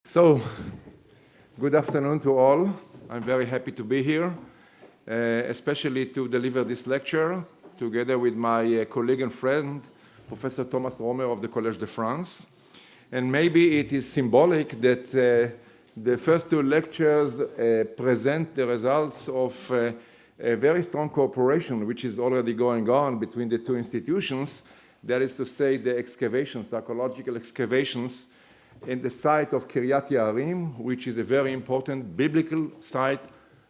So, good afternoon to all. I'm very happy to be here, especially to deliver this lecture together with my colleague and friend, Professor Thomas Römer of the Collège de France. And maybe it is symbolic that the first two lectures present the results of a very strong cooperation which is already going on between the two institutions. That is to say, the excavations, the archaeological excavations in the site of Kiryat Yearim, which is a very important biblical site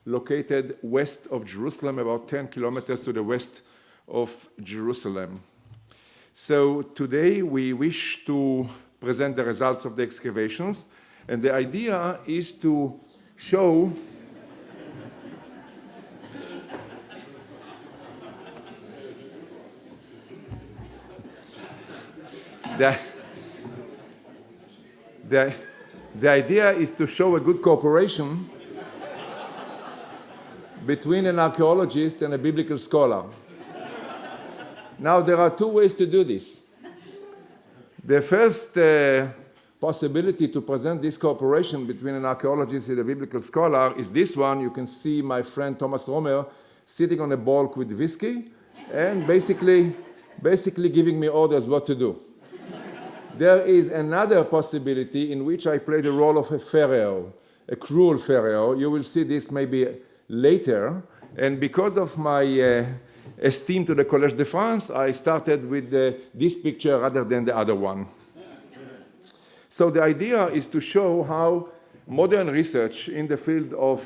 located west of Jerusalem, about 10 kilometers to the west of Jerusalem. So today we wish to present the results of the excavations, and the idea is to show The idea is to show a good cooperation between an archaeologist and a biblical scholar. Now, there are two ways to do this. The first possibility to present this cooperation between an archaeologist and a biblical scholar is this one. You can see my friend Thomas Römer sitting on a bulk with whiskey and basically giving me orders what to do. There is another possibility in which I play the role of a pharaoh, a cruel pharaoh. You will see this maybe later. And because of my esteem to the Collège de France, I started with this picture rather than the other one. So the idea is to show how modern research in the field of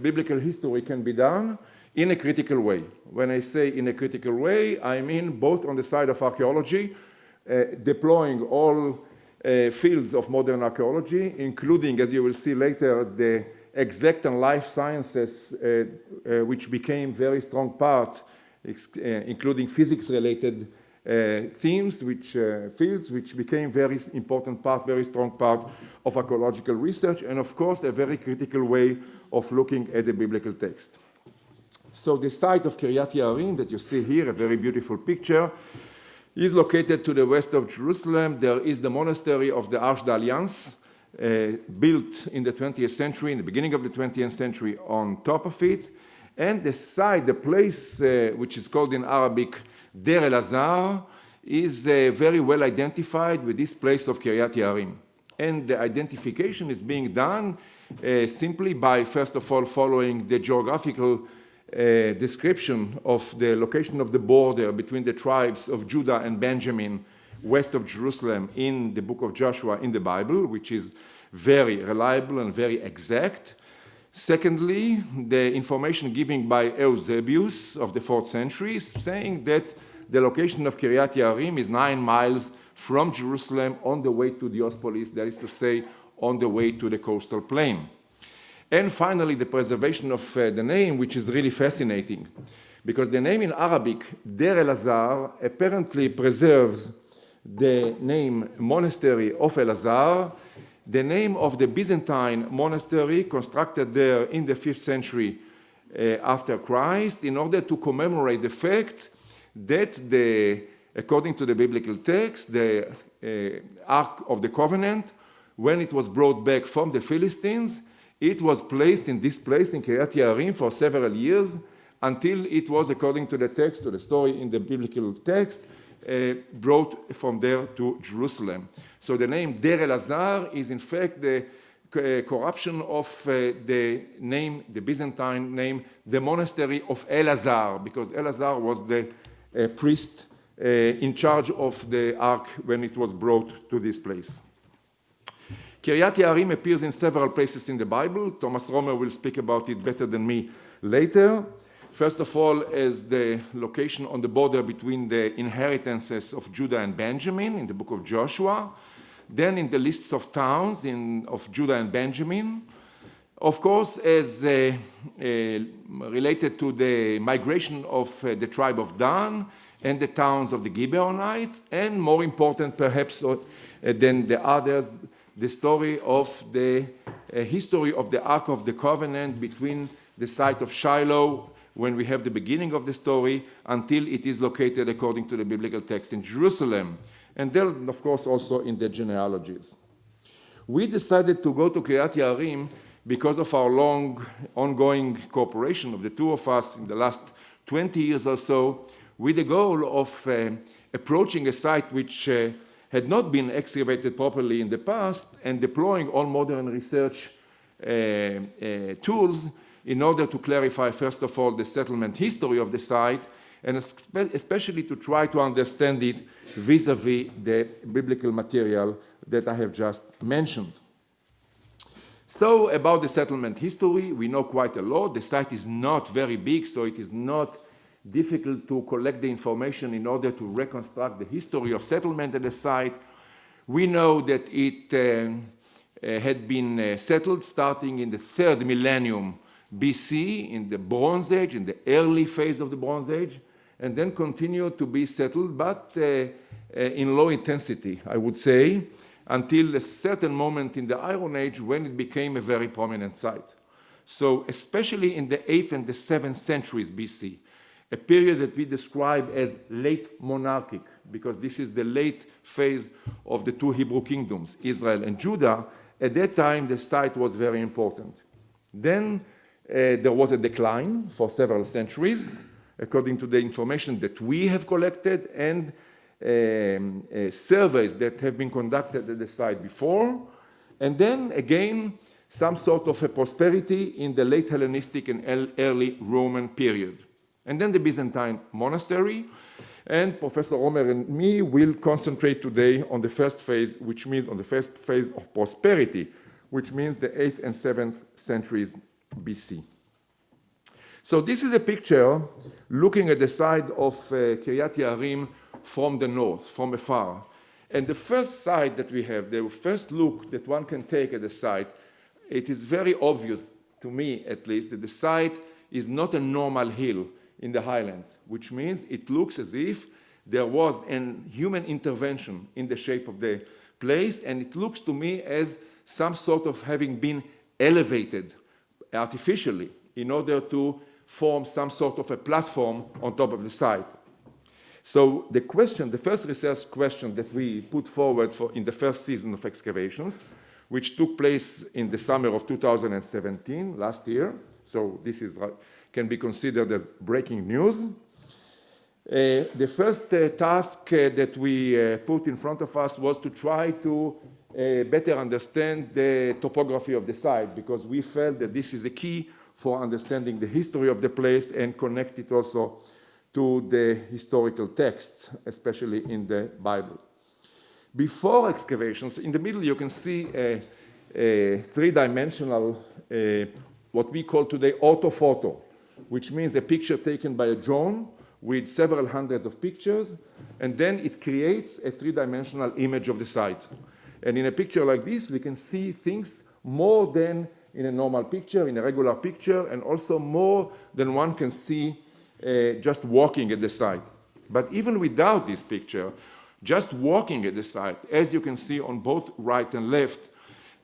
biblical history can be done in a critical way. When I say in a critical way, I mean both on the side of archaeology, deploying all fields of modern archaeology, including, as you will see later, the exact and life sciences, which became very strong part, including physics-related fields, which became very important part, very strong part of archaeological research, and of course, a very critical way of looking at the biblical text. So the site of Kiryat Yearim that you see here, a very beautiful picture, is located to the west of Jerusalem. There is the monastery of the Arche d'Alliance, built in the 20th century, in the beginning of the 20th century, on top of it. And the site, the place, which is called in Arabic Der El-Azhar, is very well identified with this place of Kiryat Yearim. And the identification is being done simply by, first of all, following the geographical description of the location of the border between the tribes of Judah and Benjamin west of Jerusalem in the book of Joshua in the Bible, which is very reliable and very exact. Secondly, the information given by Eusebius of the 4th century saying that the location of Kiryat Yearim is 9 miles from Jerusalem on the way to Diospolis, that is to say, on the way to the coastal plain. And finally, the preservation of the name, which is really fascinating, because the name in Arabic, Der El-Azhar, apparently preserves the name Monastery of El-Azhar, the name of the Byzantine monastery constructed there in the 5th century after Christ, in order to commemorate the fact that, according to the biblical text, the Ark of the Covenant, when it was brought back from the Philistines, it was placed in this place in Kiryat Yearim for several years until it was, according to the text, to the story in the biblical text, brought from there to Jerusalem. So the name Der El-Azhar is in fact the corruption of the name, the Byzantine name, the monastery of El-Azhar, because El-Azhar was the priest in charge of the ark when it was brought to this place. Kiryat Yearim appears in several places in the Bible. Thomas Römer will speak about it better than me later. First of all, as the location on the border between the inheritances of Judah and Benjamin in the book of Joshua. Then in the lists of towns of Judah and Benjamin. Of course, as related to the migration of the tribe of Dan and the towns of the Gibeonites, and more important perhaps than the others, the story of the history of the Ark of the Covenant between the site of Shiloh, when we have the beginning of the story, until it is located according to the biblical text in Jerusalem. And then, of course, also in the genealogies. We decided to go to Kiryat Yearim because of our long ongoing cooperation of the two of us in the last 20 years or so, with the goal of approaching a site which had not been excavated properly in the past and deploying all modern research tools in order to clarify, first of all, the settlement history of the site, and especially to try to understand it vis-a-vis the biblical material that I have just mentioned. So about the settlement history, we know quite a lot. The site is not very big, so it is not difficult to collect the information in order to reconstruct the history of settlement at the site. We know that it had been settled starting in the 3rd millennium BC, in the Bronze Age, in the early phase of the Bronze Age, and then continued to be settled, but in low intensity, I would say, until a certain moment in the Iron Age when it became a very prominent site. So especially in the 8th and the 7th centuries BC, a period that we describe as late monarchic, because this is the late phase of the two Hebrew kingdoms, Israel and Judah. At that time, the site was very important. Then there was a decline for several centuries, according to the information that we have collected and surveys that have been conducted at the site before. And then again, some sort of a prosperity in the late Hellenistic and early Roman period. And then the Byzantine monastery. And Professor Römer and me will concentrate today on the first phase, which means on the first phase of prosperity, which means the 8th and 7th centuries BC. So this is a picture looking at the side of Kiryat Yearim from the north, from afar. And the first site that we have, the first look that one can take at the site, it is very obvious, to me at least, that the site is not a normal hill in the highlands, which means it looks as if there was a human intervention in the shape of the place, and it looks to me as some sort of having been elevated artificially in order to form some sort of a platform on top of the site. So the question, the first research question that we put forward in the first season of excavations, which took place in the summer of 2017, last year, so this is can be considered as breaking news. The first task that we put in front of us was to try to better understand the topography of the site, because we felt that this is the key for understanding the history of the place and connect it also to the historical texts, especially in the Bible. Before excavations, in the middle you can see a three-dimensional, what we call today orthophoto, which means a picture taken by a drone with several hundreds of pictures, and then it creates a three-dimensional image of the site. And in a picture like this, we can see things more than in a normal picture, in a regular picture, and also more than one can see just walking at the site. But even without this picture, just walking at the site, as you can see on both right and left,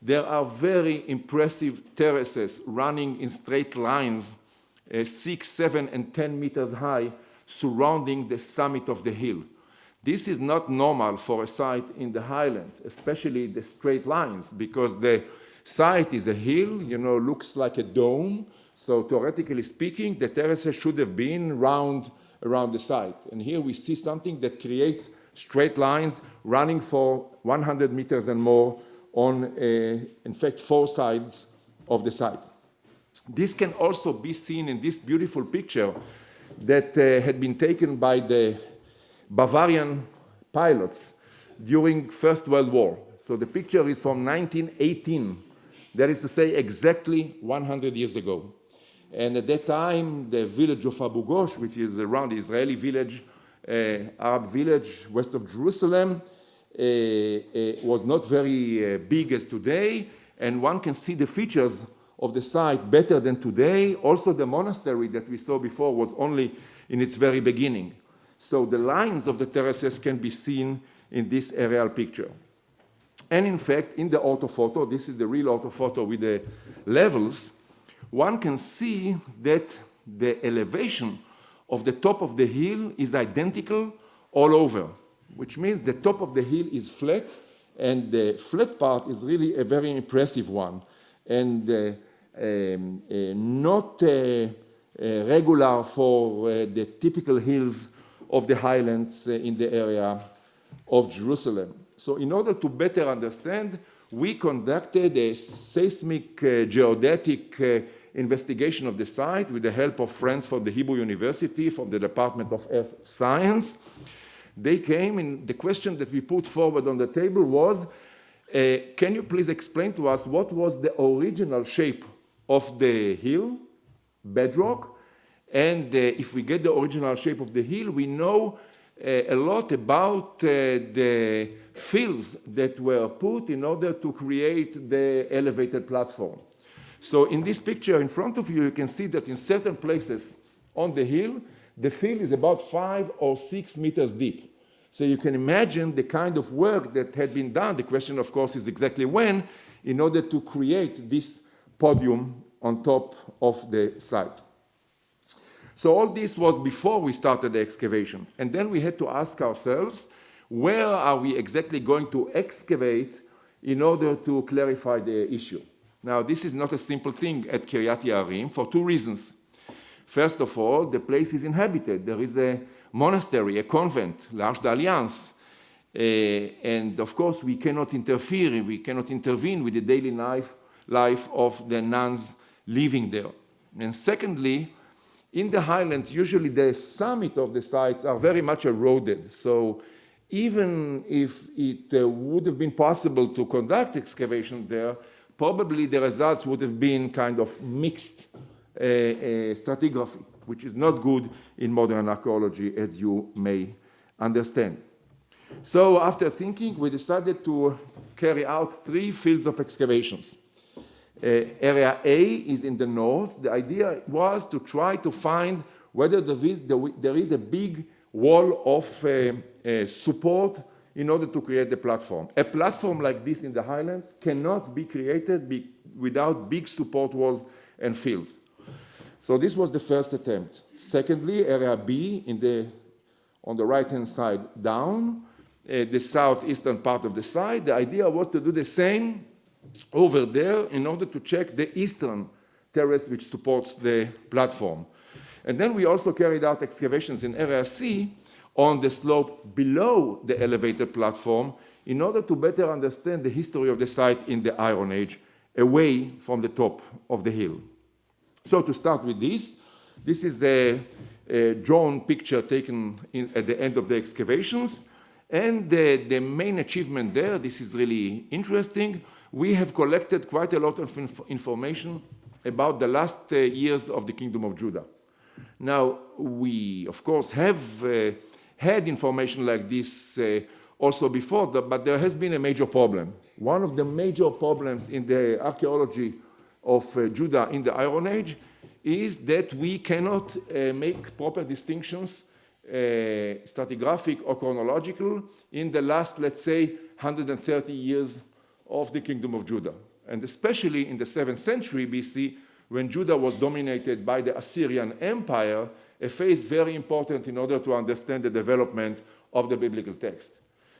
there are very impressive terraces running in straight lines, 6, 7, and 10 meters high, surrounding the summit of the hill. This is not normal for a site in the highlands, especially the straight lines, because the site is a hill, looks like a dome. So theoretically speaking, the terraces should have been round around the site. And here we see something that creates straight lines running for 100 meters and more on, in fact, 4 sides of the site. This can also be seen in this beautiful picture that had been taken by the Bavarian pilots during First World War. So the picture is from 1918, that is to say exactly 100 years ago. And at that time, the village of Abu Ghosh, which is around the Israeli village, Arab village west of Jerusalem, was not very big as today, and one can see the features of the site better than today. Also, the monastery that we saw before was only in its very beginning. So the lines of the terraces can be seen in this aerial picture. And in fact, in the orthophoto, this is the real orthophoto with the levels, one can see that the elevation of the top of the hill is identical all over, which means the top of the hill is flat And the flat part is really a very impressive one, and not regular for the typical hills of the highlands in the area of Jerusalem. So in order to better understand, we conducted a seismic geodetic investigation of the site with the help of friends from the Hebrew University, from the Department of Earth Science. They came, and the question that we put forward on the table was, can you please explain to us what was the original shape of the hill, bedrock? And if we get the original shape of the hill, we know a lot about the fills that were put in order to create the elevated platform. So in this picture in front of you, you can see that in certain places on the hill, the fill is about 5 or 6 meters deep. So you can imagine the kind of work that had been done. The question, of course, is exactly when, in order to create this podium on top of the site. So all this was before we started the excavation. And then we had to ask ourselves, where are we exactly going to excavate in order to clarify the issue? Now, this is not a simple thing at Kiryat Yearim for 2 reasons. First of all, the place is inhabited. There is a monastery, a convent, l'Arche d'Alliance. And of course, we cannot interfere, we cannot intervene with the daily life of the nuns living there. And secondly, in the highlands, usually the summit of the sites are very much eroded. So even if it would have been possible to conduct excavation there, probably the results would have been kind of mixed stratigraphy, which is not good in modern archaeology, as you may understand. So after thinking, we decided to carry out 3 fields of excavations. Area A is in the north. The idea was to try to find whether there is a big wall of support in order to create the platform. A platform like this in the highlands cannot be created without big support walls and fields. So this was the first attempt. Secondly, area B on the right-hand side down, the southeastern part of the site. The idea was to do the same over there in order to check the eastern terrace which supports the platform. And then we also carried out excavations in area C on the slope below the elevated platform in order to better understand the history of the site in the Iron Age away from the top of the hill. So to start with this is a drone picture taken at the end of the excavations. And the main achievement there, this is really interesting, we have collected quite a lot of information about the last years of the Kingdom of Judah. Now, we, of course, have had information like this also before, but there has been a major problem. One of the major problems in the archaeology of Judah in the Iron Age is that we cannot make proper distinctions, stratigraphic or chronological, in the last, let's say, 130 years of the Kingdom of Judah. And especially in the 7th century BC, when Judah was dominated by the Assyrian Empire, a phase very important in order to understand the development of the biblical text.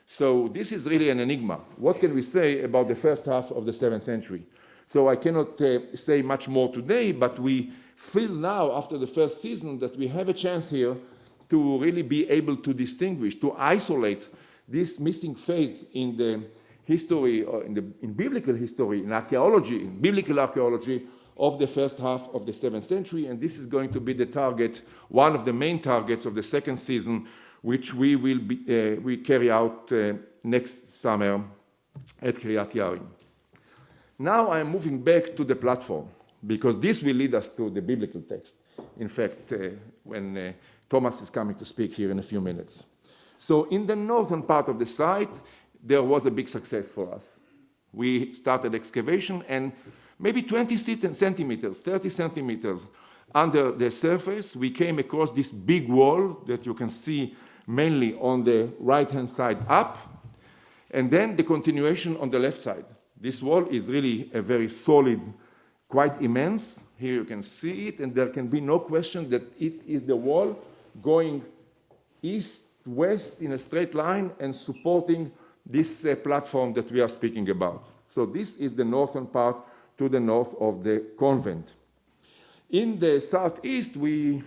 So this is really an enigma. What can we say about the first half of the 7th century? So I cannot say much more today, but we feel now, after the first season, that we have a chance here to really be able to distinguish, to isolate this missing phase in the history, or in biblical history, in archaeology, in biblical archaeology of the first half of the 7th century. And this is going to be the target, one of the main targets of the second season, which we will we carry out next summer at Kiryat Yearim. Now I am moving back to the platform, because this will lead us to the biblical text. In fact, when Thomas is coming to speak here in a few minutes. So in the northern part of the site, there was a big success for us. We started excavation, and maybe 20 centimeters, 30 centimeters under the surface, we came across this big wall that you can see mainly on the right-hand side up, and then the continuation on the left side. This wall is really a very solid, quite immense. Here you can see it, and there can be no question that it is the wall going east-west in a straight line and supporting this platform that we are speaking about. So this is the northern part to the north of the convent. In the southeast, we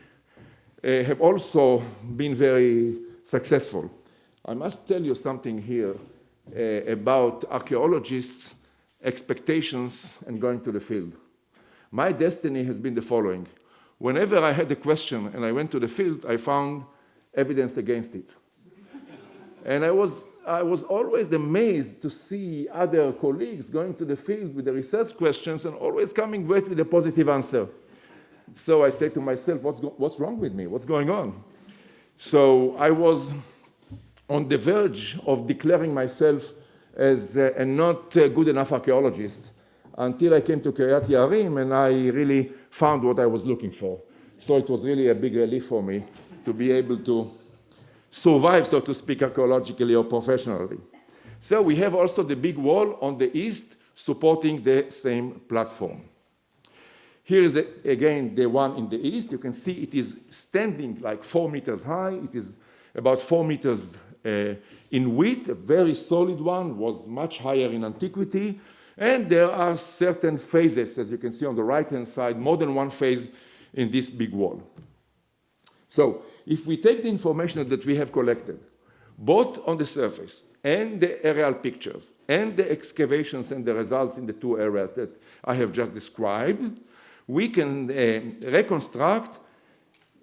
have also been very successful. I must tell you something here about archaeologists' expectations and going to the field. My destiny has been the following. Whenever I had a question and I went to the field, I found evidence against it. And I was always amazed to see other colleagues going to the field with the research questions and always coming back with a positive answer. So I said to myself, what's wrong with me? What's going on? So I was on the verge of declaring myself as a not good enough archaeologist until I came to Kiryat Yarim and I really found what I was looking for. So it was really a big relief for me to be able to survive, so to speak, archaeologically or professionally. So we have also the big wall on the east supporting the same platform. Here is, again, the one in the east. You can see it is standing like 4 meters high. It is about 4 meters in width. A very solid one, was much higher in antiquity. And there are certain phases, as you can see on the right-hand side, more than one phase in this big wall. So if we take the information that we have collected, both on the surface and the aerial pictures and the excavations and the results in the two areas that I have just described, we can reconstruct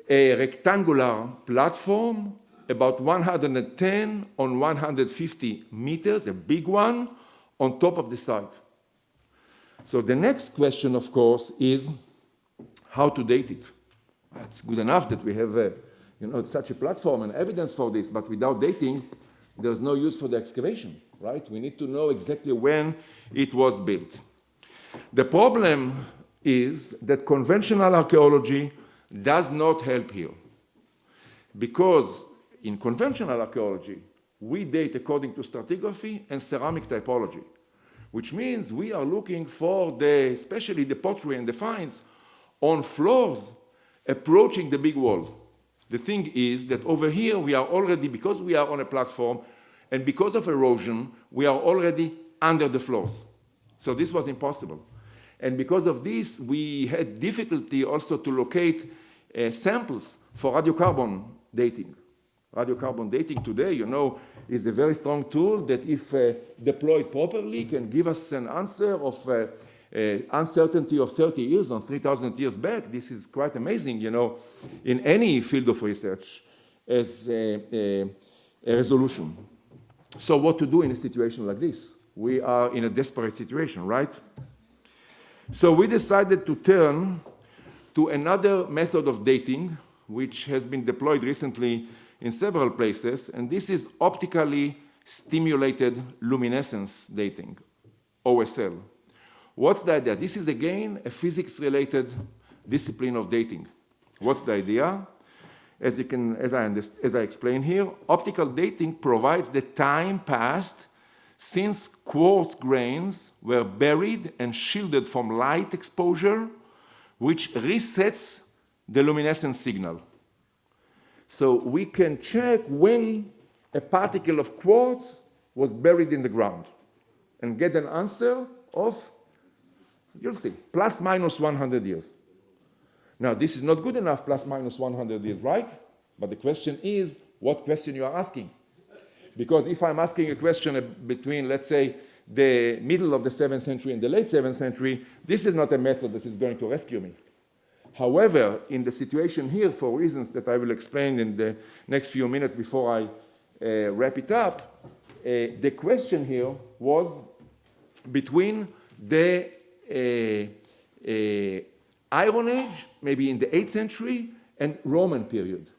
a rectangular platform about 110 on 150 meters, a big one, on top of the site. So the next question, of course, is how to date it. It's good enough that we have such a platform and evidence for this, but without dating, there's no use for the excavation, right? We need to know exactly when it was built. The problem is that conventional archaeology does not help here. Because in conventional archaeology, we date according to stratigraphy and ceramic typology, which means we are looking for especially the pottery and the finds on floors approaching the big walls. The thing is that over here we are already, because we are on a platform and because of erosion, we are already under the floors. So this was impossible. And because of this, we had difficulty also to locate samples for radiocarbon dating. Radiocarbon dating today, is a very strong tool that if deployed properly can give us an answer of uncertainty of 30 years on 3,000 years back. This is quite amazing, in any field of research as a resolution. So what to do in a situation like this? We are in a desperate situation, right? So we decided to turn to another method of dating, which has been deployed recently in several places, and this is optically stimulated luminescence dating, OSL. What's the idea? This is, again, a physics-related discipline of dating. What's the idea? As I explain here, optical dating provides the time passed since quartz grains were buried and shielded from light exposure, which resets the luminescence signal. So we can check when a particle of quartz was buried in the ground and get an answer of, you'll see, plus minus 100 years. Now, this is not good enough, plus minus 100 years, right? But the question is, what question you are asking? Because if I'm asking a question between, let's say, the middle of the 7th century and the late 7th century, this is not a method that is going to rescue me. However, in the situation here, for reasons that I will explain in the next few minutes before I wrap it up, the question here was between the Iron Age, maybe in the 8th century, and Roman period.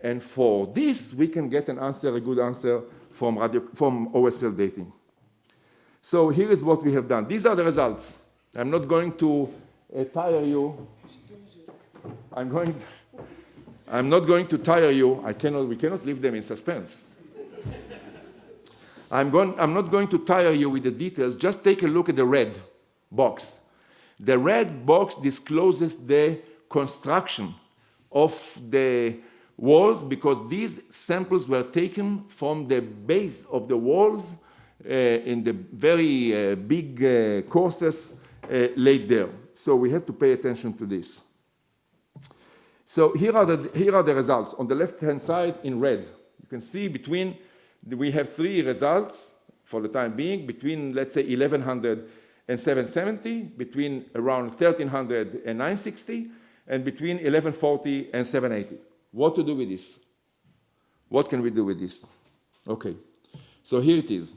And for this, we can get an answer, a good answer, from OSL dating. So here is what we have done. These are the results. I'm not going to tire you. I'm not going to tire you. We cannot leave them in suspense. I'm not going to tire you with the details. Just take a look at the red box. The red box discloses the construction of walls, because these samples were taken from the base of the walls in the very big courses laid there. So we have to pay attention to this. So here are the results. On the left-hand side in red, you can see we have 3 results for the time being, between, let's say, 1100 and 770, between around 1300 and 960, and between 1140 and 780. What to do with this? What can we do with this? Okay, so here it is.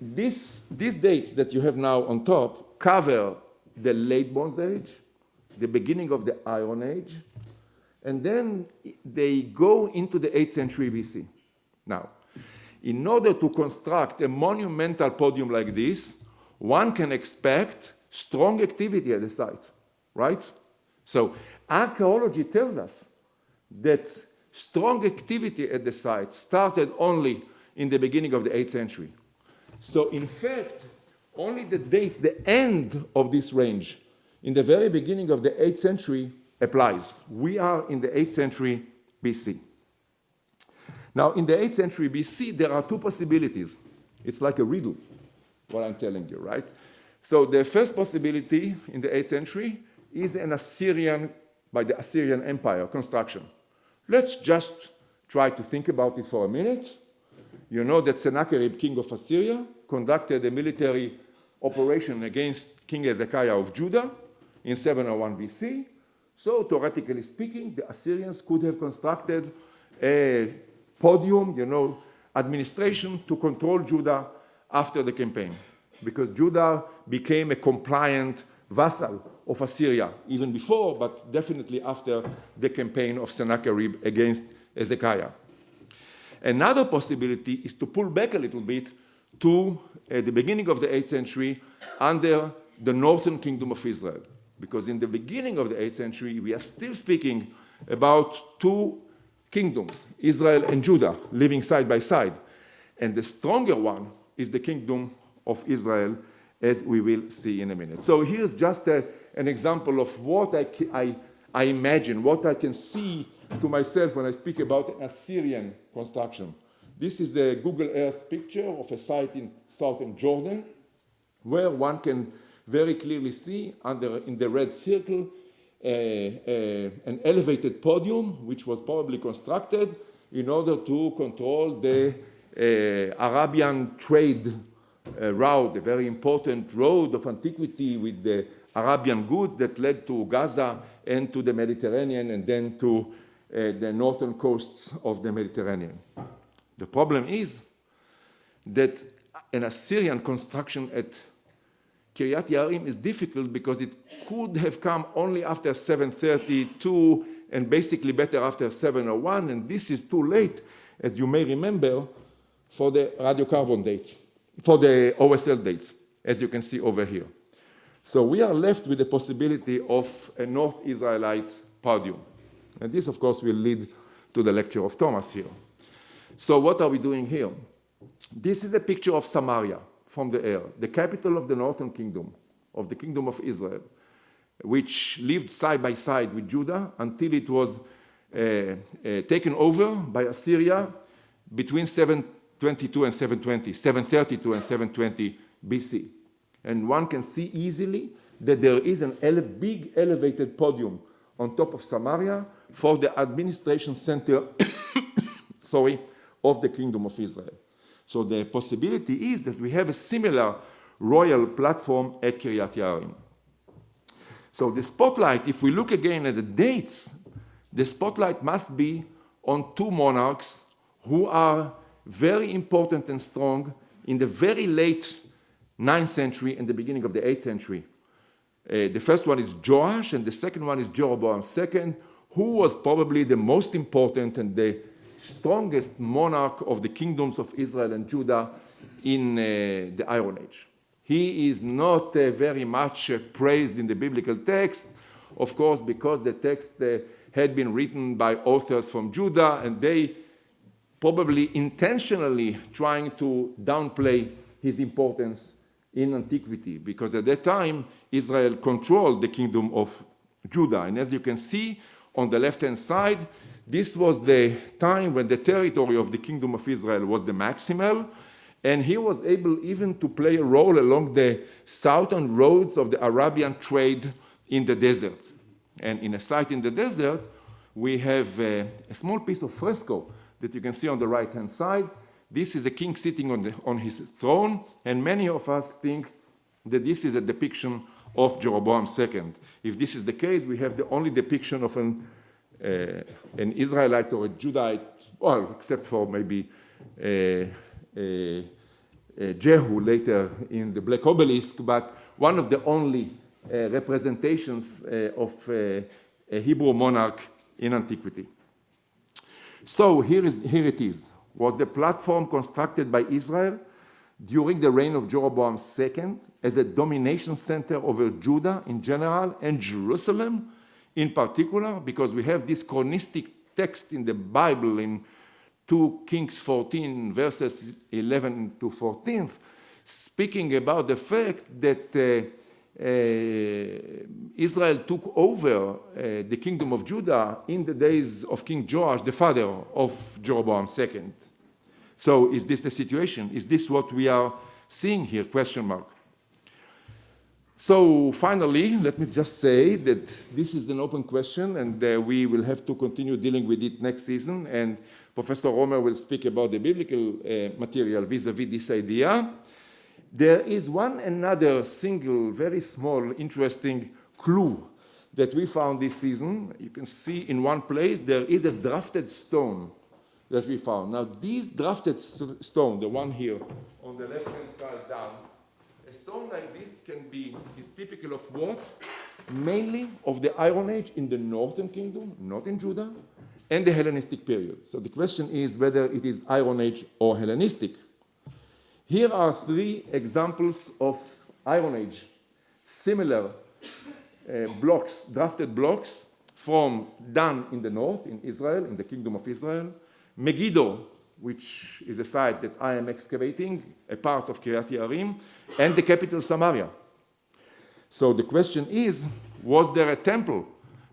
These dates that you have now on top cover the late Bronze Age, the beginning of the Iron Age, and then they go into the 8th century BC. Now, in order to construct a monumental podium like this, one can expect strong activity at the site, right? So archaeology tells us that strong activity at the site started only in the beginning of the 8th century. So in fact, only the dates, the end of this range, in the very beginning of the 8th century applies. We are in the 8th century BC. Now, in the 8th century BC, there are 2 possibilities. It's like a riddle, what I'm telling you, right? So the first possibility in the 8th century is an Assyrian, by the Assyrian Empire, construction. Let's just try to think about it for a minute. You know that Sennacherib, king of Assyria, conducted a military operation against King Hezekiah of Judah in 701 BC. So theoretically speaking, the Assyrians could have constructed a podium, administration to control Judah after the campaign, because Judah became a compliant vassal of Assyria, even before, but definitely after the campaign of Sennacherib against Hezekiah. Another possibility is to pull back a little bit to the beginning of the 8th century under the northern kingdom of Israel, because in the beginning of the 8th century, we are still speaking about 2 kingdoms, Israel and Judah, living side by side. And the stronger one is the kingdom of Israel, as we will see in a minute. So here's just an example of what I imagine, what I can see to myself when I speak about an Assyrian construction. This is a Google Earth picture of a site in southern Jordan, where one can very clearly see in the red circle an elevated podium, which was probably constructed in order to control the Arabian trade route, a very important road of antiquity with the Arabian goods that led to Gaza and to the Mediterranean and then to the northern coasts of the Mediterranean. The problem is that an Assyrian construction at Kiryat Yarim is difficult because it could have come only after 732 and basically better after 701, and this is too late, as you may remember, for the radiocarbon dates, for the OSL dates, as you can see over here. So we are left with the possibility of a North Israelite podium. And this, of course, will lead to the lecture of Thomas here. So what are we doing here? This is a picture of Samaria from the air, the capital of the northern kingdom, of the kingdom of Israel, which lived side by side with Judah until it was taken over by Assyria between 722 and 720, 732 and 720 BC. And one can see easily that there is a big elevated podium on top of Samaria for the administration center of the kingdom of Israel. So the possibility is that we have a similar royal platform at Kiryat Yarim. So the spotlight, if we look again at the dates, the spotlight must be on 2 monarchs who are very important and strong in the very late 9th century and the beginning of the 8th century. The first one is Joash, and the second one is Jeroboam II, who was probably the most important and the strongest monarch of the kingdoms of Israel and Judah in the Iron Age. He is not very much praised in the biblical text, of course, because the text had been written by authors from Judah, and they probably intentionally trying to downplay his importance in antiquity, because at that time, Israel controlled the kingdom of Judah. And as you can see, on the left-hand side, this was the time when the territory of the Kingdom of Israel was the maximal, and he was able even to play a role along the southern roads of the Arabian trade in the desert. And in a site in the desert, we have a small piece of fresco that you can see on the right-hand side. This is a king sitting on his throne, and many of us think that this is a depiction of Jeroboam II. If this is the case, we have the only depiction of an Israelite or a Judite, well, except for maybe Jehu later in the Black Obelisk, but one of the only representations of a Hebrew monarch in antiquity. So here it is. Was the platform constructed by Israel during the reign of Jeroboam II as a domination center over Judah in general and Jerusalem in particular? Because we have this chronistic text in the Bible in 2 Kings 14, verses 11 to 14, speaking about the fact that Israel took over the kingdom of Judah in the days of King Joash, the father of Jeroboam II. So is this the situation? Is this what we are seeing here? Question mark. So finally, let me just say that this is an open question, and we will have to continue dealing with it next season. And Professor Römer will speak about the biblical material vis-a-vis this idea. There is one another single, very small, interesting clue that we found this season. You can see in one place there is a drafted stone that we found. Now, this drafted stone, the one here on the left-hand side down, a stone like this is typical of what? Mainly of the Iron Age in the Northern Kingdom, not in Judah, and the Hellenistic period. So the question is whether it is Iron Age or Hellenistic. Here are 3 examples of Iron Age, similar blocks, drafted blocks from Dan in the north, in Israel, in the Kingdom of Israel, Megiddo, which is a site that I am excavating, a part of Kiryat Yearim, and the capital Samaria. So the question is, was there a temple?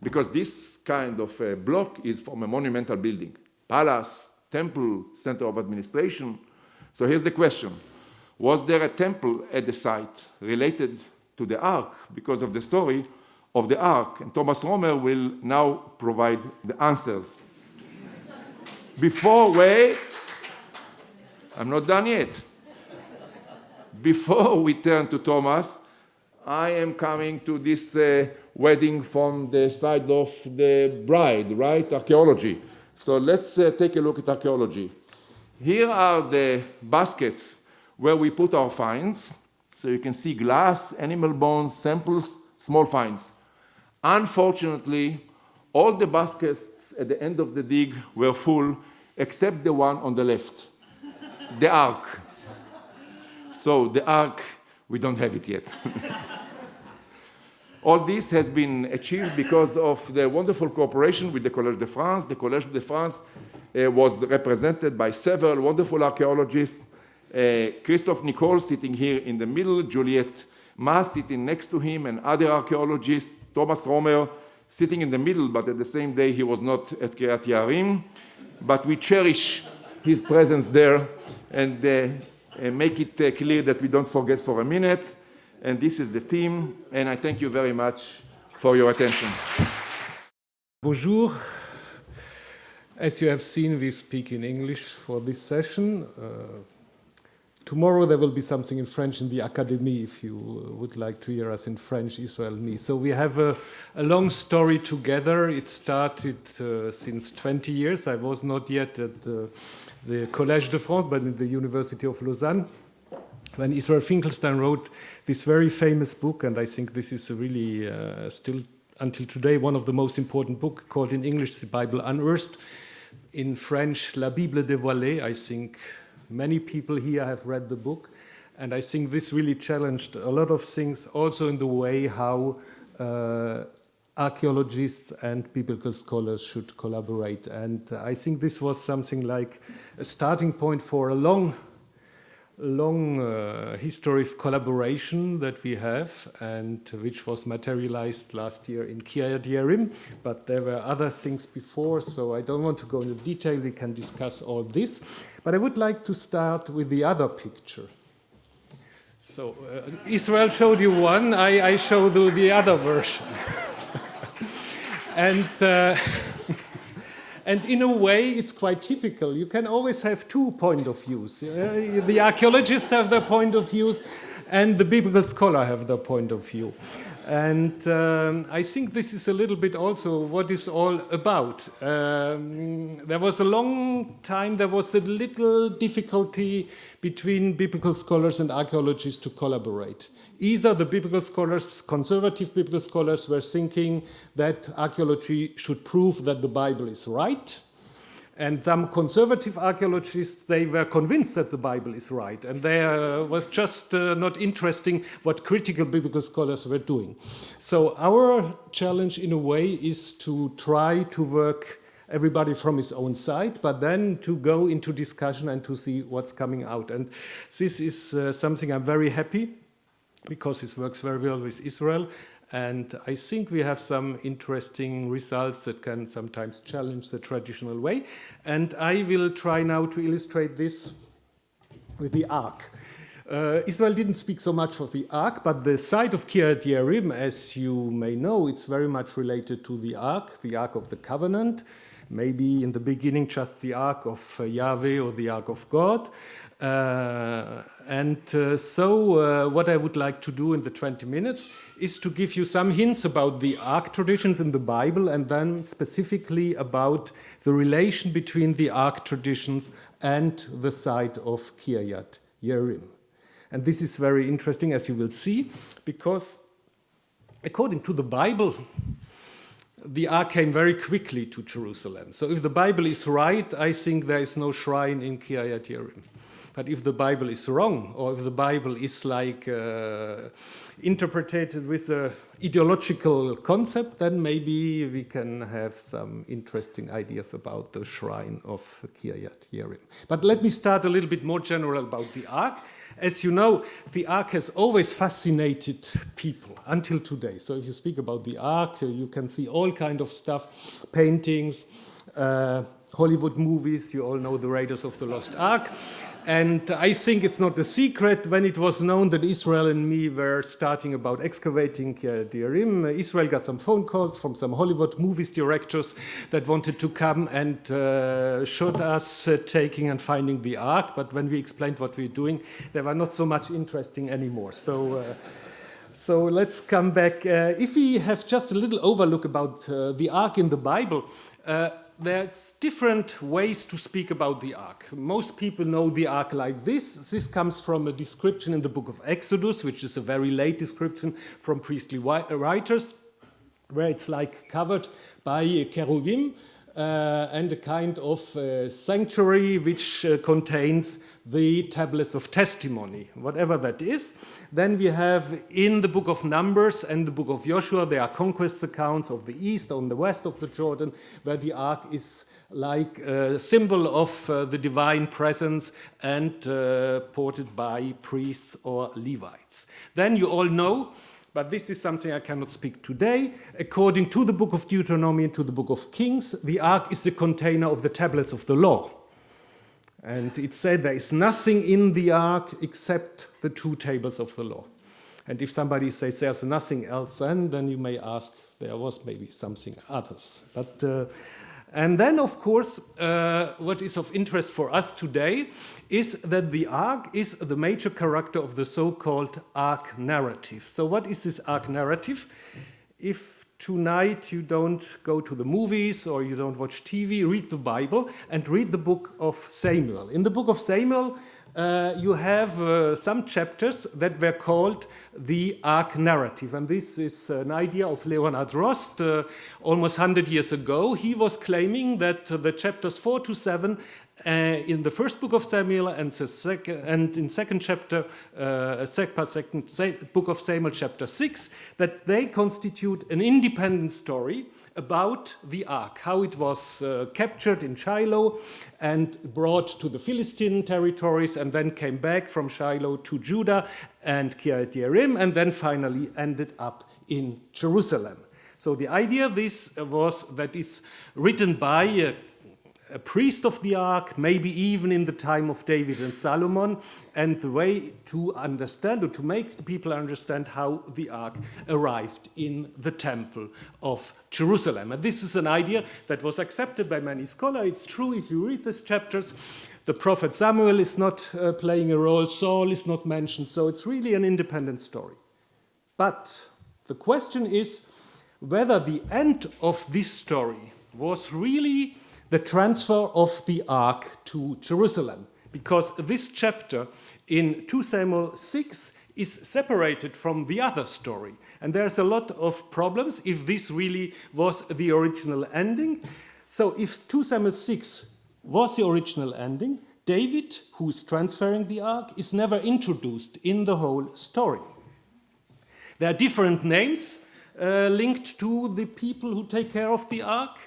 Because this kind of block is from a monumental building, palace, temple, center of administration. So here's the question. Was there a temple at the site related to the ark because of the story of the ark? And Thomas Römer will now provide the answers. Wait, I'm not done yet. Before we turn to Thomas, I am coming to this wedding from the side of the bride, right? Archaeology. So let's take a look at archaeology. Here are the baskets where we put our finds. So you can see glass, animal bones, samples, small finds. Unfortunately, all the baskets at the end of the dig were full, except the one on the left, the ark. So the ark, we don't have it yet. All this has been achieved because of the wonderful cooperation with the Collège de France. The Collège de France was represented by several wonderful archaeologists. Christophe Nicole sitting here in the middle, Juliette Mas sitting next to him, and other archaeologists, Thomas Römer sitting in the middle, but at the same day he was not at Kiryat Yearim. But we cherish his presence there and make it clear that we don't forget for a minute. And this is the team, and I thank you very much for your attention. Bonjour. As you have seen, we speak in English for this session. Tomorrow there will be something in French in the Academy if you would like to hear us in French, Israel and me. So we have a long story together. It started since 20 years. I was not yet at the Collège de France, but in the University of Lausanne, when Israel Finkelstein wrote this very famous book, and I think this is really still until today one of the most important books, called in English The Bible Unearthed, in French La Bible dévoilée. I think many people here have read the book, and I think this really challenged a lot of things, also in the way how archaeologists and biblical scholars should collaborate. And I think this was something like a starting point for a long long history of collaboration that we have, and which was materialized last year in Kiryat Yearim, but there were other things before, so I don't want to go into detail. We can discuss all this, but I would like to start with the other picture. So Israel showed you one, I showed you the other version. And in a way, it's quite typical. You can always have two points of views. The archaeologists have their point of views, and the biblical scholar have their point of view. And I think this is a little bit also what it's all about. There was a long time, there was a little difficulty between biblical scholars and archaeologists to collaborate. Either the biblical scholars, conservative biblical scholars, were thinking that archaeology should prove that the Bible is right, and some conservative archaeologists, they were convinced that the Bible is right, and there was just not interesting what critical biblical scholars were doing. So our challenge in a way is to try to work everybody from his own side, but then to go into discussion and to see what's coming out. And this is something I'm very happy, because this works very well with Israel, and I think we have some interesting results that can sometimes challenge the traditional way. And I will try now to illustrate this with the Ark. Israel didn't speak so much of the Ark, but the site of Kiryat Yearim, as you may know, it's very much related to the Ark of the Covenant, maybe in the beginning just the Ark of Yahweh or the Ark of God. So what I would like to do in the 20 minutes is to give you some hints about the Ark traditions in the Bible, and then specifically about the relation between the Ark traditions and the site of Kiryat Yearim. And this is very interesting, as you will see, because according to the Bible, the Ark came very quickly to Jerusalem. So if the Bible is right, I think there is no shrine in Kiryat Yearim. But if the Bible is wrong, or if the Bible is like interpreted with an ideological concept, then maybe we can have some interesting ideas about the shrine of Kiryat Yearim. But let me start a little bit more general about the Ark. As you know, the Ark has always fascinated people until today. So if you speak about the Ark, you can see all kind of stuff, paintings, Hollywood movies. You all know the Raiders of the Lost Ark. And I think it's not a secret when it was known that Israel and me were starting about excavating Kiryat Yearim. Israel got some phone calls from some Hollywood movies directors that wanted to come and showed us taking and finding the Ark. But when we explained what we're doing, they were not so much interesting anymore. So let's come back. If we have just a little overlook about the Ark in the Bible, there's different ways to speak about the Ark. Most people know the Ark like this. This comes from a description in the book of Exodus, which is a very late description from priestly writers, where it's like covered by cherubim and a kind of sanctuary which contains the tablets of testimony, whatever that is. Then we have in the book of Numbers and the book of Joshua, there are conquest accounts of the east, on the west of the Jordan, where the Ark is like a symbol of the divine presence and ported by priests or Levites. Then you all know, but this is something I cannot speak today, according to the book of Deuteronomy and to the book of Kings, the Ark is the container of the tablets of the law. And it said there is nothing in the Ark except the two tables of the law. And if somebody says there's nothing else, then you may ask, there was maybe something others. But and then, of course, what is of interest for us today is that the Ark is the major character of the so-called Ark narrative. So what is this Ark narrative? If tonight you don't go to the movies or you don't watch TV, read the Bible and read the book of Samuel. In the book of Samuel, you have some chapters that were called the Ark narrative. And this is an idea of Leonard Rost almost 100 years ago. He was claiming that the chapters 4 to 7 in the first book of Samuel and in second chapter, second book of Samuel, chapter 6, that they constitute an independent story about the ark, how it was captured in Shiloh and brought to the Philistine territories, and then came back from Shiloh to Judah and Kiryat Yearim, and then finally ended up in Jerusalem. So the idea was that it's written by a priest of the ark, maybe even in the time of David and Solomon, and the way to understand or to make the people understand how the ark arrived in the temple of Jerusalem. And this is an idea that was accepted by many scholars. It's true, if you read these chapters, the prophet Samuel is not playing a role, Saul is not mentioned, so it's really an independent story. But the question is whether the end of this story was really the transfer of the ark to Jerusalem, because this chapter in 2 Samuel 6 is separated from the other story. And there's a lot of problems if this really was the original ending. So if 2 Samuel 6 was the original ending, David, who's transferring the ark, is never introduced in the whole story. There are different names linked to the people who take care of the ark.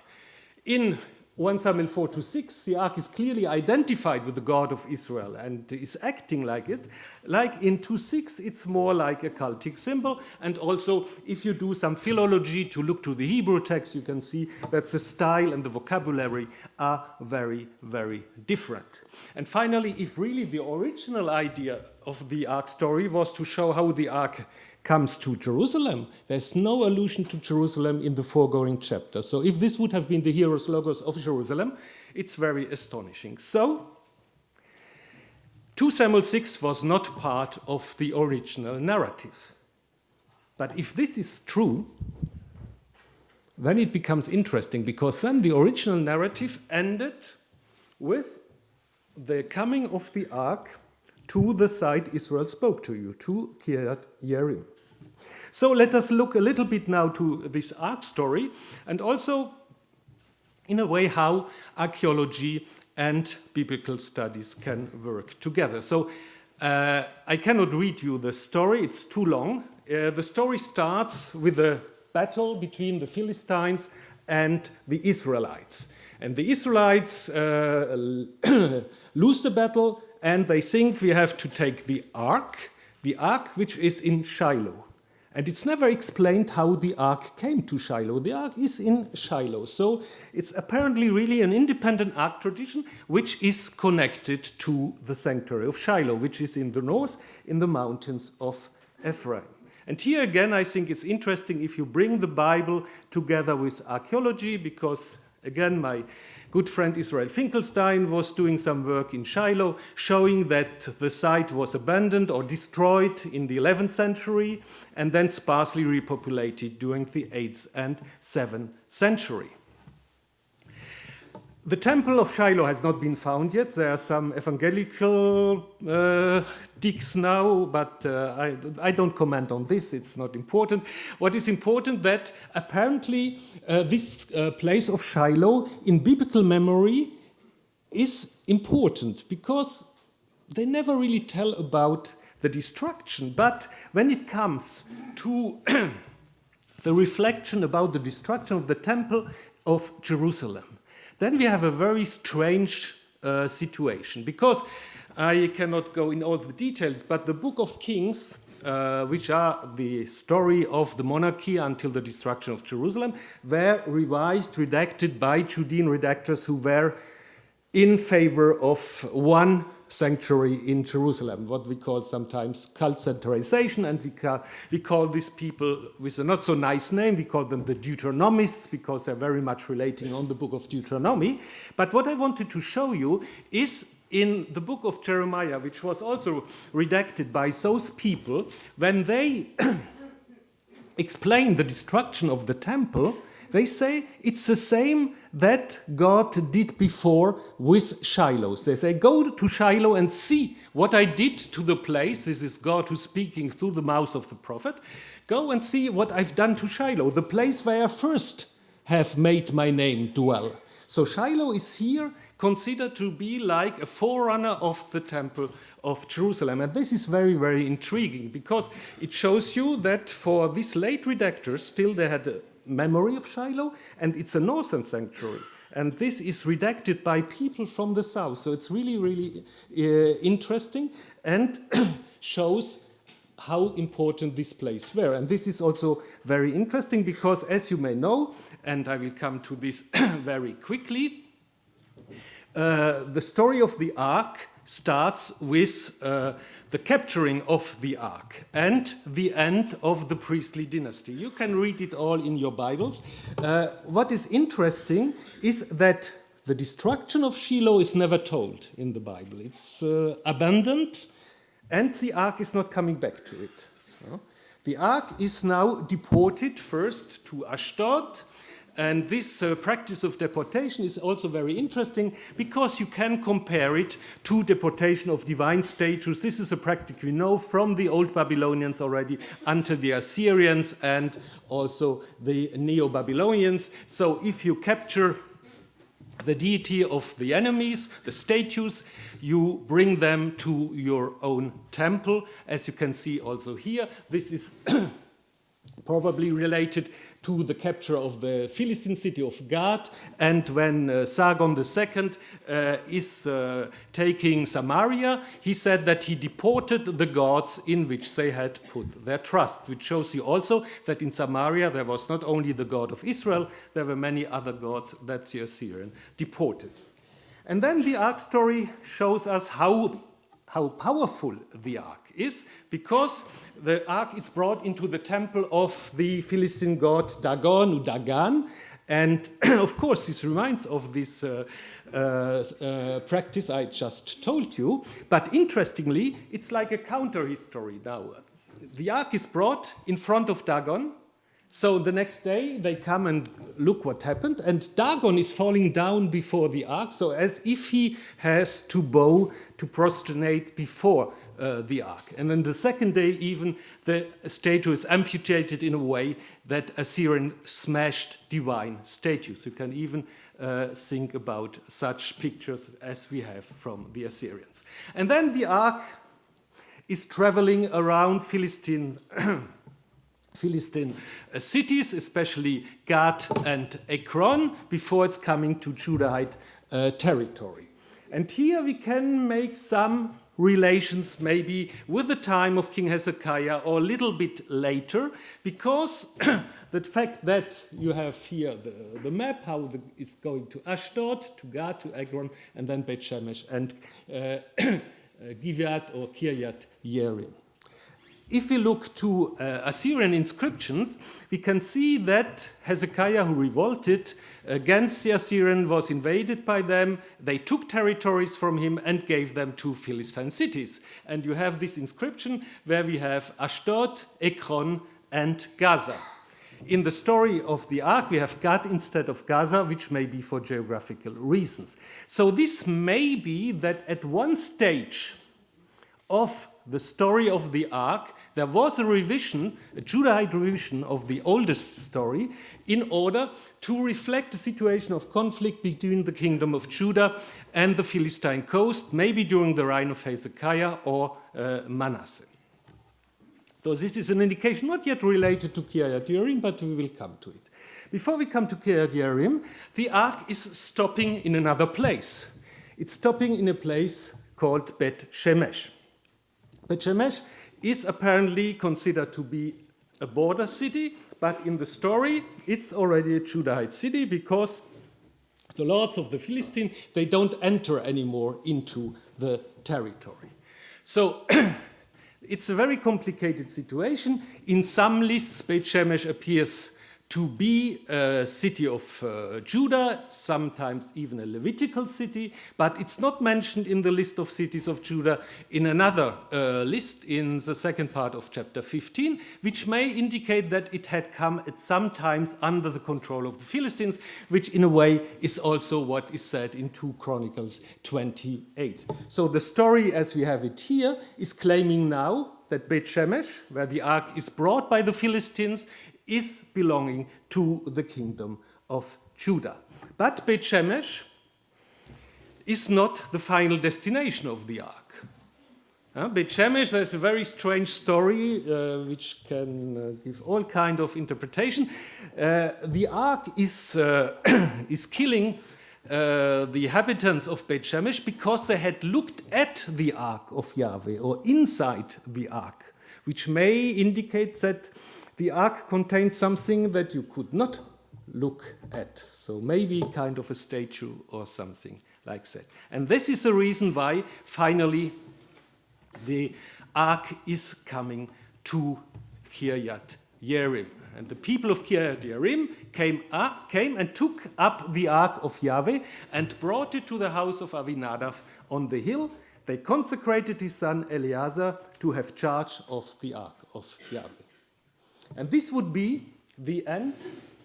In 1 Samuel 4-6, the ark is clearly identified with the God of Israel and is acting like it. Like in 2:6, it's more like a cultic symbol. And also, if you do some philology to look to the Hebrew text, you can see that the style and the vocabulary are very, very different. And finally, if really the original idea of the ark story was to show how the ark comes to Jerusalem, there's no allusion to Jerusalem in the foregoing chapter. So if this would have been the hero's logos of Jerusalem, it's very astonishing. So 2 Samuel 6 was not part of the original narrative. But if this is true, then it becomes interesting, because then the original narrative ended with the coming of the ark to the site Israel spoke to you, to Kiryat Yearim. So let us look a little bit now to this ark story, and also in a way how archaeology and biblical studies can work together. So I cannot read you the story, it's too long. The story starts with a battle between the Philistines and the Israelites. And the Israelites lose the battle, and they think we have to take the ark which is in Shiloh. And it's never explained how the ark came to Shiloh. The ark is in Shiloh. So it's apparently really an independent ark tradition which is connected to the sanctuary of Shiloh, which is in the north, in the mountains of Ephraim. And here again, I think it's interesting if you bring the Bible together with archaeology, because again, my good friend Israel Finkelstein was doing some work in Shiloh, showing that the site was abandoned or destroyed in the 11th century and then sparsely repopulated during the 8th and 7th century. The temple of Shiloh has not been found yet. There are some evangelical digs now, but I don't comment on this. It's not important. What is important that apparently this place of Shiloh in biblical memory is important, because they never really tell about the destruction. But when it comes to the reflection about the destruction of the temple of Jerusalem, then we have a very strange situation, because I cannot go in all the details, but the Book of Kings, which are the story of the monarchy until the destruction of Jerusalem, were revised, redacted by Judean redactors who were in favor of one sanctuary in Jerusalem, what we call sometimes cult centralization, and we call these people with a not so nice name, we call them the Deuteronomists, because they're very much relating on the book of Deuteronomy. But what I wanted to show you is in the book of Jeremiah, which was also redacted by those people, when they explain the destruction of the temple, they say it's the same that God did before with Shiloh. So they go to Shiloh and see what I did to the place. This is God who's speaking through the mouth of the prophet. Go and see what I've done to Shiloh, the place where I first have made my name dwell. So Shiloh is here considered to be like a forerunner of the temple of Jerusalem. And this is very, very intriguing, because it shows you that for these late redactors, still they had memory of Shiloh, and it's a northern sanctuary. And this is redacted by people from the south. So it's really, really interesting and shows how important this place were. And this is also very interesting because, as you may know, and I will come to this very quickly, the story of the Ark starts with the capturing of the Ark and the end of the priestly dynasty. You can read it all in your Bibles. What is interesting is that the destruction of Shiloh is never told in the Bible. It's abandoned, and the Ark is not coming back to it. The Ark is now deported first to Ashdod. And this practice of deportation is also very interesting because you can compare it to deportation of divine statues. This is a practice we know from the old Babylonians already until the Assyrians and also the Neo-Babylonians. So if you capture the deity of the enemies, the statues, you bring them to your own temple. As you can see also here, this is probably related to the capture of the Philistine city of Gath, and when Sargon II is taking Samaria, he said that he deported the gods in which they had put their trust, which shows you also that in Samaria there was not only the God of Israel, there were many other gods that the Assyrian deported. And then the Ark story shows us how powerful the Ark is, because the Ark is brought into the temple of the Philistine god Dagon, and of course this reminds of this practice I just told you, but interestingly it's like a counter history now. The Ark is brought in front of Dagon, so the next day they come and look what happened, and Dagon is falling down before the Ark, so as if he has to bow to prostrate before the Ark. And then the second day even the statue is amputated in a way that Assyrian smashed divine statues. You can even think about such pictures as we have from the Assyrians. And then the Ark is traveling around Philistine cities, especially Gath and Ekron, before it's coming to Judahite territory. And here we can make some relations maybe with the time of King Hezekiah or a little bit later, because the fact that you have here the map, how it's going to Ashdod, to Gath, to Ekron, and then Beit Shemesh and Gibeat or Kiryat Yearim. If we look to Assyrian inscriptions, we can see that Hezekiah, who revolted against the Assyrian, was invaded by them. They took territories from him and gave them to Philistine cities. And you have this inscription where we have Ashdod, Ekron, and Gaza. In the story of the Ark, we have Gath instead of Gaza, which may be for geographical reasons. So this may be that at one stage of the story of the Ark, there was a revision, a Judahite revision of the oldest story, in order to reflect the situation of conflict between the kingdom of Judah and the Philistine coast, maybe during the reign of Hezekiah or Manasseh. So this is an indication not yet related to Kiryat Yearim, but we will come to it. Before we come to Kiryat Yearim, the Ark is stopping in another place. It's stopping in a place called Bet Shemesh. Bet Shemesh is apparently considered to be a border city, but in the story it's already a Judahite city because the lords of the Philistine, they don't enter anymore into the territory. So it's a very complicated situation. In some lists, Beit Shemesh appears to be a city of Judah, sometimes even a Levitical city, but it's not mentioned in the list of cities of Judah in another list in the second part of chapter 15, which may indicate that it had come at some times under the control of the Philistines, which in a way is also what is said in 2 Chronicles 28. So the story as we have it here is claiming now that Beit Shemesh, where the Ark is brought by the Philistines, is belonging to the kingdom of Judah. But Beit Shemesh is not the final destination of the Ark. Beit Shemesh, there's a very strange story which can give all kind of interpretation. The ark is killing the inhabitants of Beit Shemesh because they had looked at the ark of Yahweh or inside the ark, which may indicate that the ark contained something that you could not look at. So maybe kind of a statue or something like that. And this is the reason why finally the ark is coming to Kiryat Yearim. And the people of Kiryat Yearim came and took up the ark of Yahweh and brought it to the house of Avinadav on the hill. They consecrated his son Eleazar to have charge of the ark of Yahweh. And this would be the end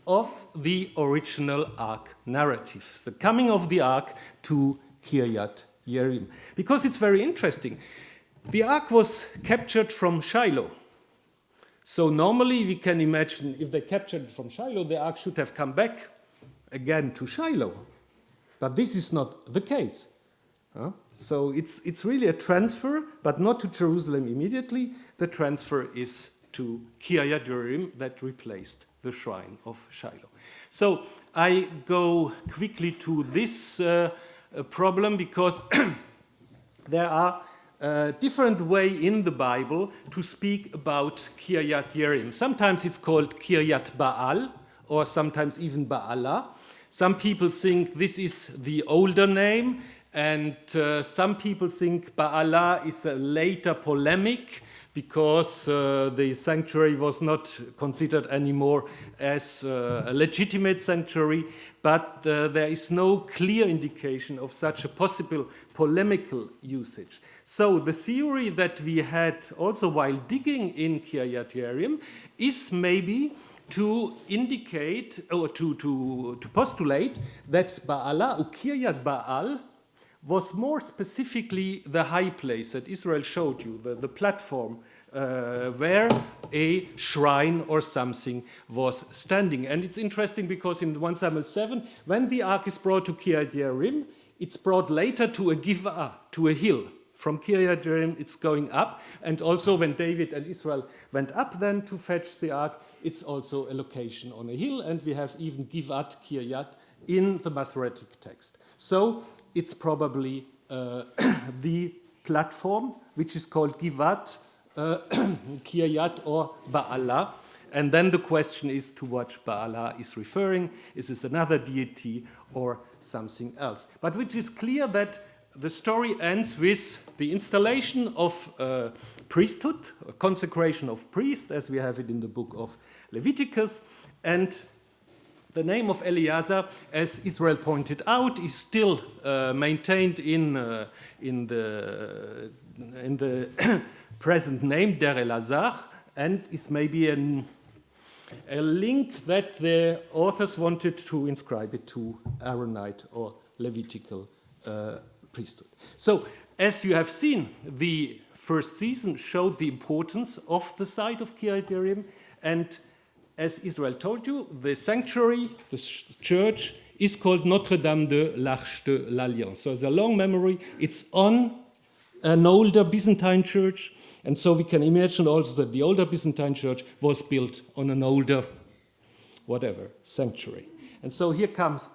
of the original ark narrative, the coming of the ark to Kiryat Yearim. Because it's very interesting. The ark was captured from Shiloh. So normally we can imagine if they captured it from Shiloh, the ark should have come back again to Shiloh. But this is not the case. So it's really a transfer, but not to Jerusalem immediately. The transfer is to Kiryat Yearim that replaced the shrine of Shiloh. So I go quickly to this problem because there are different way in the Bible to speak about Kiryat Yearim. Sometimes it's called Kiryat Baal, or sometimes even Baala. Some people think this is the older name, and some people think Baala is a later polemic because the sanctuary was not considered anymore as a legitimate sanctuary, but there is no clear indication of such a possible polemical usage. So the theory that we had also while digging in Kiryat Yearim is maybe to indicate or to postulate that Baala, or Kiryat Baal, was more specifically the high place that Israel showed you, the platform where a shrine or something was standing. And it's interesting because in 1 Samuel 7, when the ark is brought to Kiryat Yearim, it's brought later to a Giv'ah, to a hill. From Kiryat Yearim, it's going up. And also when David and Israel went up then to fetch the ark, it's also a location on a hill. And we have even Givat Kiryat in the Masoretic text. So it's probably the platform, which is called Givat Kiryat or Baala. And then the question is to what Baala is referring. Is this another deity or something else? But which is clear that the story ends with the installation of priesthood, a consecration of priests, as we have it in the book of Leviticus. And the name of Eleazar, as Israel pointed out, is still maintained in the present name, Der Elazar, and is maybe a link that the authors wanted to inscribe it to Aaronite or Levitical priesthood. So, as you have seen, the first season showed the importance of the site of Kiryat Yearim, and as Israel told you, the sanctuary, the church, is called Notre Dame de l'Arche de l'Alliance. So, as a long memory, it's on an older Byzantine church, and so we can imagine also that the older Byzantine church was built on an older, whatever, sanctuary. And so here comes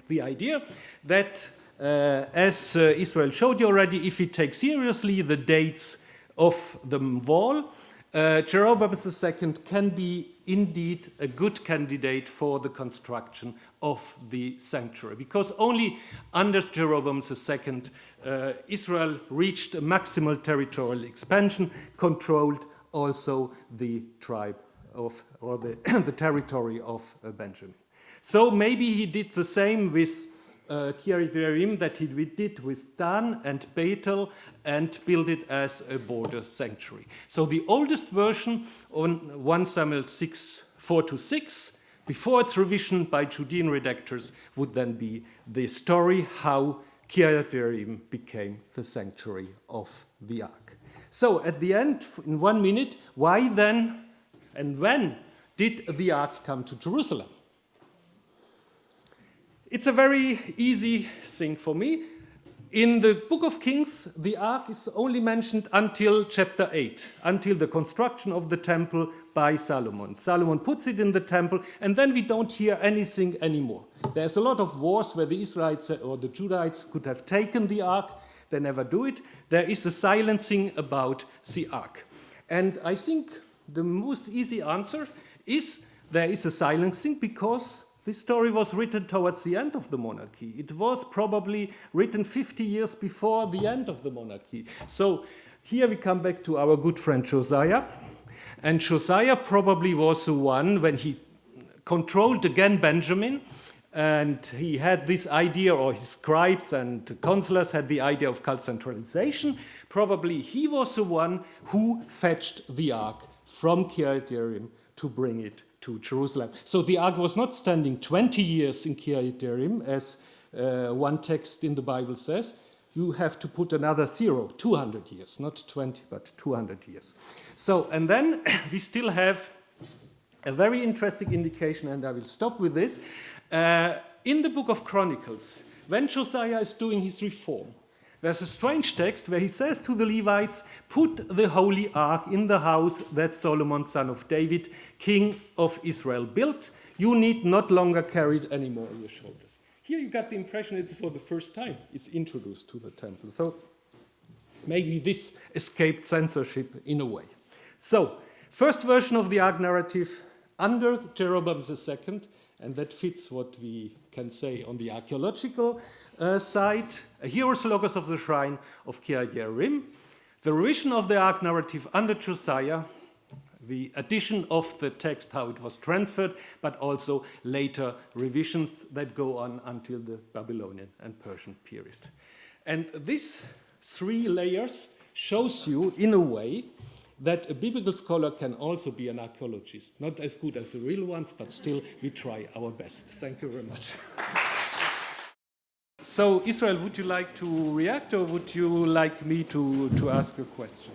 the idea that, as Israel showed you already, if we take seriously the dates of the wall, Jeroboam II can be indeed a good candidate for the construction of the sanctuary, because only under Jeroboam II Israel reached a maximal territorial expansion, controlled also the tribe of, or the territory of Benjamin. So maybe he did the same with Kiryat Yearim that he did with Dan and Bethel, and built it as a border sanctuary. So the oldest version on 1 Samuel 4-6, before its revision by Judean redactors, would then be the story how Kiryat Yearim became the sanctuary of the ark. So at the end, in 1 minute, why then and when did the ark come to Jerusalem? It's a very easy thing for me. In the book of Kings, the ark is only mentioned until chapter 8, until the construction of the temple by Solomon. Solomon puts it in the temple, and then we don't hear anything anymore. There's a lot of wars where the Israelites or the Judahites could have taken the ark. They never do it. There is a silencing about the ark. And I think the most easy answer is there is a silencing because this story was written towards the end of the monarchy. It was probably written 50 years before the end of the monarchy. So here we come back to our good friend Josiah. And Josiah probably was the one when he controlled again Benjamin, and he had this idea, or his scribes and counselors had the idea of cult centralization. Probably he was the one who fetched the ark from Kiryat Yearim to bring it to Jerusalem. So the ark was not standing 20 years in Kiryat Yearim, as one text in the Bible says. You have to put another 200 years, not 20, but 200 years. So, and then we still have a very interesting indication, and I will stop with this. In the book of Chronicles, when Josiah is doing his reform, there's a strange text where he says to the Levites, put the holy ark in the house that Solomon, son of David, king of Israel, built. You need not longer carry it anymore on your shoulders. Here you got the impression it's for the first time it's introduced to the temple. So maybe this escaped censorship in a way. So, first version of the ark narrative under Jeroboam II, and that fits what we can say on the archaeological side, a hero's logos of the shrine of Kiryat Yearim, the revision of the ark narrative under Josiah, the addition of the text, how it was transferred, but also later revisions that go on until the Babylonian and Persian period. And these three layers shows you, in a way, that a biblical scholar can also be an archaeologist. Not as good as the real ones, but still we try our best. Thank you very much. So, Israel, would you like to react, or would you like me to ask a question?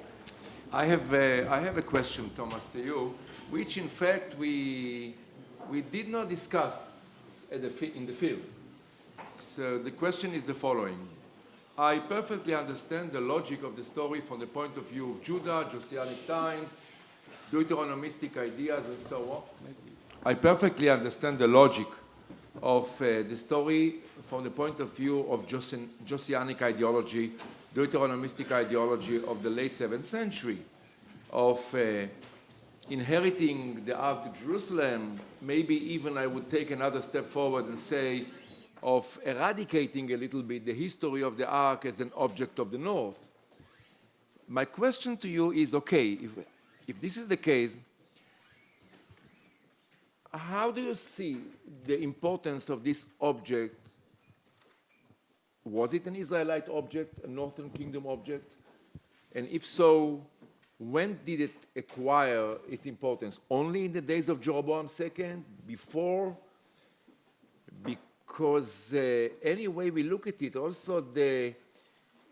I have a question, Thomas, to you, which in fact we did not discuss in the field. So the question is the following. I perfectly understand the logic of the story from the point of view of Judah, Josianic times, Deuteronomistic ideas, and so on. I perfectly understand the logic of the story from the point of view of Josianic ideology, Deuteronomistic ideology of the late 7th century, of inheriting the Ark to Jerusalem. Maybe even I would take another step forward and say of eradicating a little bit the history of the Ark as an object of the North. My question to you is, okay, if this is the case, how do you see the importance of this object? Was it an Israelite object, a Northern Kingdom object? And if so, when did it acquire its importance? Only in the days of Jeroboam II? Before? Because any way we look at it, also the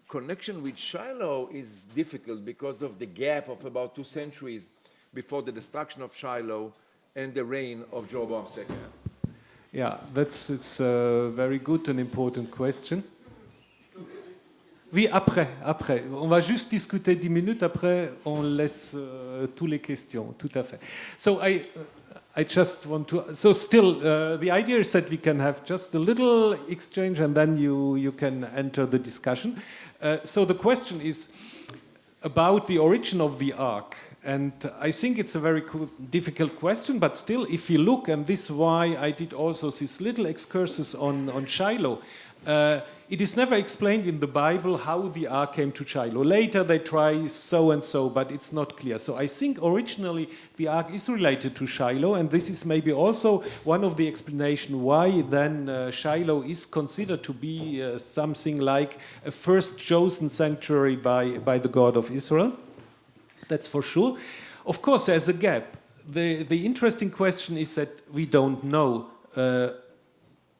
connection with Shiloh is difficult because of the gap of about 2 centuries before the destruction of Shiloh and the reign of Jeroboam II. Yeah, it's a very good and important question. Oui, après. On va juste discuter 10 minutes, après on laisse toutes les questions, tout à fait. So I just want to, so still, the idea is that we can have just a little exchange and then you can enter the discussion. So the question is about the origin of the Ark. And I think it's a very difficult question, but still, if you look, and this is why I did also these little excursus on Shiloh, it is never explained in the Bible how the Ark came to Shiloh. Later they try so and so, but it's not clear. So I think originally the Ark is related to Shiloh, and this is maybe also one of the explanations why then Shiloh is considered to be something like a first chosen sanctuary by the God of Israel. That's for sure. Of course, there's a gap. The interesting question is that we don't know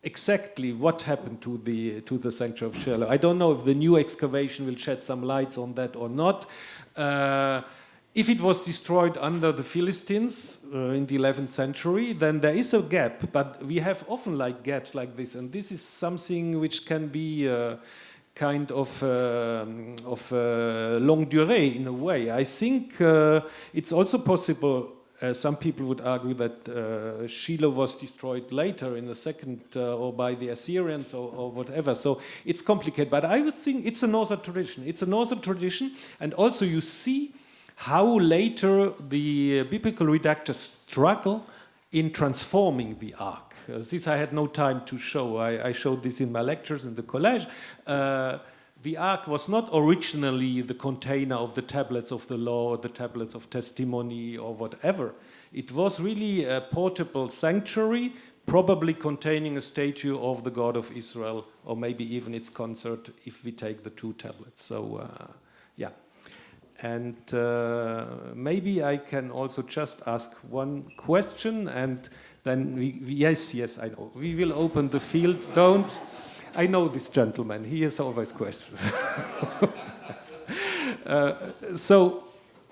exactly what happened to the sanctuary of Shiloh. I don't know if the new excavation will shed some lights on that or not. If it was destroyed under the Philistines in the 11th century, then there is a gap. But we have often like gaps like this, and this is something which can be kind of longue durée in a way. I think it's also possible. Some people would argue that Shiloh was destroyed later in the second or by the Assyrians or whatever. So it's complicated. But I would think it's a northern tradition. It's a northern tradition. And also you see how later the biblical redactors struggle in transforming the ark. This I had no time to show. I showed this in my lectures in the college. The ark was not originally the container of the tablets of the law, or the tablets of testimony, or whatever. It was really a portable sanctuary, probably containing a statue of the God of Israel, or maybe even its consort, if we take the two tablets. So, yeah. And maybe I can also just ask one question, and then yes, I know. We will open the field. I know this gentleman. He has always questions.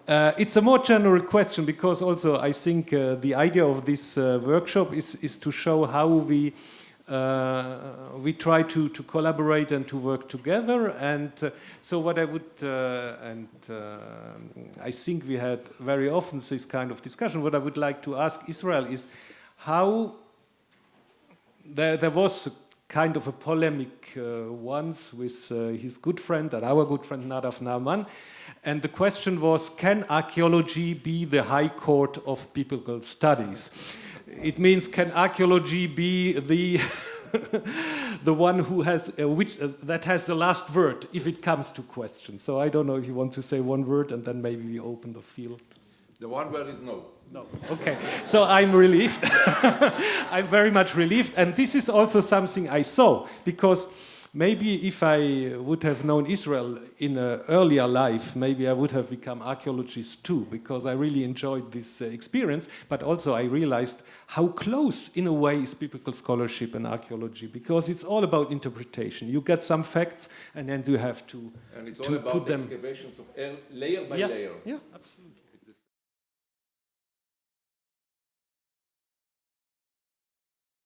It's a more general question, because also I think the idea of this workshop is to show how we try to collaborate and to work together. And so what I would, I think we had very often this kind of discussion. What I would like to ask Israel is how there was kind of a polemic once with his good friend and our good friend Nadav Naaman. And the question was, can archaeology be the high court of biblical studies? It means, can archaeology be the the one who has that has the last word if it comes to questions? So I don't know if you want to say one word, and then maybe we open the field. The one word is no. No. Okay. So I'm relieved. I'm very much relieved, and this is also something I saw, because maybe if I would have known Israel in an earlier life, maybe I would have become archaeologist too, because I really enjoyed this experience. But also I realized how close, in a way, is biblical scholarship and archaeology, because it's all about interpretation. You get some facts, and then you have to and it's to all about put them. Excavations of layer by layer. Yeah, absolutely.